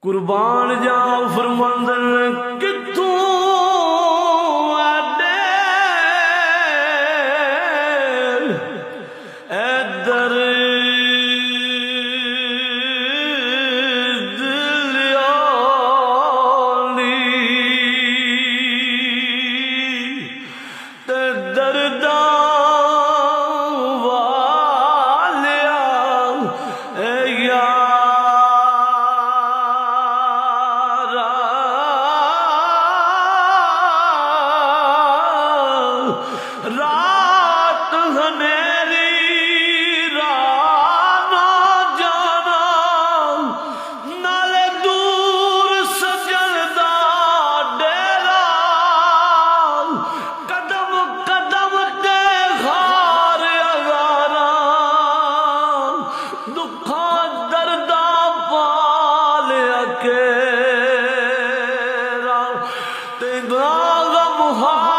قربان جاؤ فرماندن کتوں اڈے اے درد لیانی تے درداں والیا اے رات ہنیری رات نہ جانا نالے دور سجن دا ڈیرا قدم قدم تے خار اگارا دکھاں درداں پالیا کیرا تے غم ہار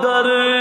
در